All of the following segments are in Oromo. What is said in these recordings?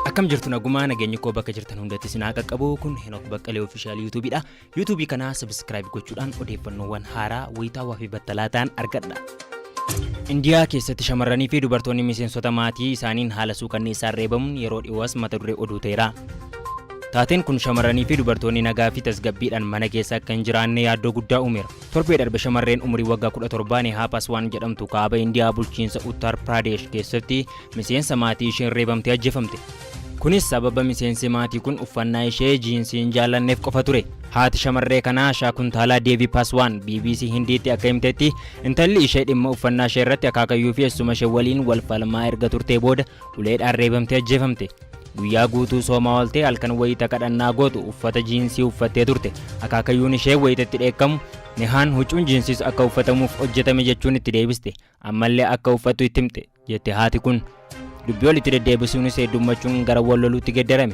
Akkam jirtu nagumaa nageenya koo bakka jirtan hundatti sinaa qaqqabu kun Henook Baqqalee official YouTube'dha. YouTube kana subscribe gochuudhaan odeeffannoowwan haaraa wayitaawaa fi battalaa ta'an argadha. Indiyaa keessatti shamarranii fi dubartoonni miseensota maatii isaaniin haala suukanneessaan reebamuun yeroo dhiyoos mata duree oduu ta'eera. Taateen kun shamarranii fi dubartoonni nagaa fi tasgabbiidhaan mana keessa akka hin jiraanne yaaddoo guddaa uumeera. Torbee darbe shamarreen umurii waggaa 17 Nehaa Paswaan jedhamtu kaaba Indiyaa bulchiinsa Uttar Pradesh keessatti miseensa maatii isheen reebamtee ajjeefamte. Kunis sababa miseensi maatii kun uffannaa ishee jiinsiin jaalanneef qofa ture. Haati shamarree kanaa Shaakuntaalaa Deevi Paswaan BBC Hindiitti akka himtetti intalli ishee dhimma uffannaa ishee irratti akaakayyuu fi eessuma ishee waliin wal falmaa erga turtee booda uleedhaan reebamtee ajjeefamte. Guyyaa guutuu soomaa ooltee halkan wayita kadhannaa gootu uffata jiinsii uffattee turte. Akaakayyuun ishee wayitatti dheekkamu Nehaan huccuun jiinsiis akka uffatamuuf hojjetame jechuun itti deebiste. Ammallee akka uffattu itti himte jette haati kun. Dubbii walitti deddeebisuunis heddummachuun gara wal loluutti geddarame.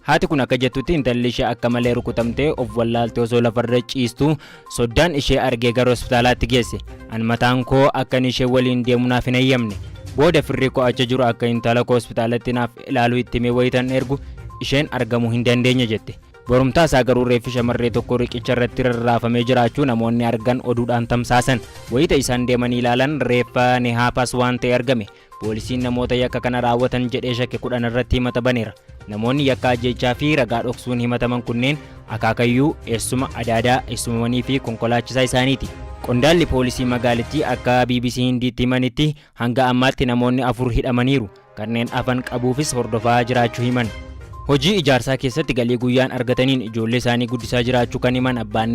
Haati kun akka jettutti intalli ishee akka malee rukutamtee of wallaaltee osoo lafarra ciistu soddaan ishee argee gara hospitaalaatti geesse. An mataan koo akkan ishee waliin deemu naaf hin eeyyamne. Booda firri koo achi jiru akka intala koo hospitaalatti naaf ilaaluu itti himee wayitan ergu isheen argamuu hin dandeenye jette. Borumtaa isaa garuu reeffi shamarree tokko riqicha irratti rarraafamee jiraachuu namoonni argan oduudhaan tamsaasan. Wayita isaan deemanii ilaalan reeffa Nehaa Paswaan ta'e argame. Poolisiin namoota yakka kana raawwatan jedhee shakke 10 irratti himata baneera. Namoonni yakka ajjeechaa fi ragaa dhoksuun himataman kunneen akaakayyuu, eessuma adaadaa, eessumawwanii fi konkolaachisaa isaaniiti. Qondaalli poolisii magaalittii akka BBC Hindiitti himanitti hanga ammaatti namoonni 4 hidhamaniiru. Kanneen afan qabuufis hordofaa jiraachuu himan. Hojii ijaarsaa keessatti galii guyyaan argataniin ijoollee isaanii guddisaa jiraachuu kan himan abbaan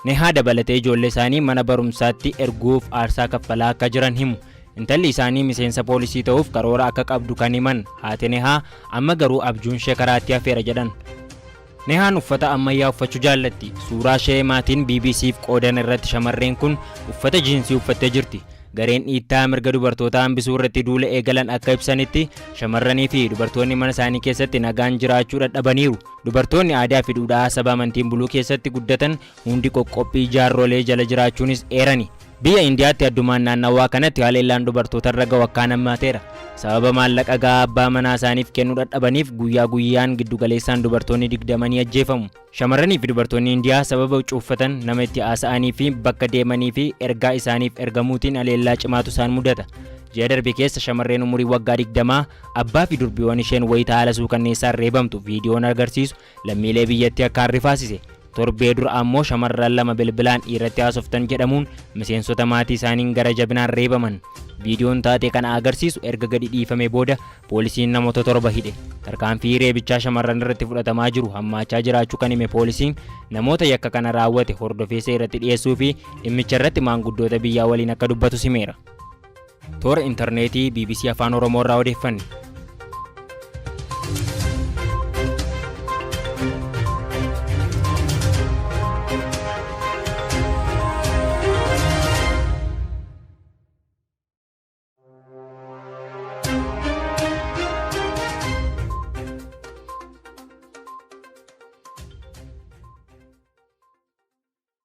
Nehaa dabalatee ijoollee isaanii mana barumsaatti erguuf aarsaa kaffalaa akka jiran himu. Intalli isaanii miseensa poolisii ta'uuf karoora akka qabdu kan himan haati Nehaa amma garuu abjuun ishee karaatti hafeera jedhan. Nehaan uffata ammayyaa uffachuu jaallatti. Suuraa ishee maatiin BBC'f qoodan irratti shamarreen kun uffata jiinsii uffattee jirti. Gareen dhiittaa mirga dubartootaa hambisuu irratti duula eegalan akka ibsanitti shamarranii fi dubartoonni mana isaanii keessatti nagaan jiraachuu dadhabaniiru. Dubartoonni aadaa fi duudhaa saba amantiin buluu keessatti guddatan hundi qoqqophii jaarrolee jala jiraachuunis eerani. Biyya Indiyaatti addumaan naannawaa kanatti haleellaan dubartoota irra gahu akkaan hammaateera. Sababa maallaqa gahaa abbaa manaa isaaniif kennuu dadhabaniif guyyaa guyyaan giddugaleessaan dubartoonni 20 ajjeefamu. Shamarranii fi dubartoonni Indiyaa sababa huccuu uffatan nama itti haasa'anii fi bakka deemanii fi ergaa isaaniif ergamuutiin haleellaa cimaatu isaan mudata. Ji'a darbe keessa shamarreen umurii waggaa 20 abbaa fi durbiiwwan isheen wayita haala suukanneessaan reebamtu viidiyoon agarsiisu lammiilee biyyattii akkaan rifaasise. Torbee dura ammoo shamarran lama bilbilaan dhiirratti haasoftan jedhamuun miseensota maatii isaaniin gara jabinaan reebaman. Viidiyoon taatee kana agarsiisu erga gadi dhiifame booda poolisiin namoota 7 hidhe. Tarkaanfii reebichaa shamarran irratti fudhatamaa jiru hammaachaa jiraachuu kan hime poolisiin namoota yakka kana raawwate hordofee seeratti dhiyeessuu fi dhimmicha irratti maanguddoota biyyaa waliin akka dubbatu himeera. Toora intarneetii BBC Afaan Oromoo irraa odeeffanne.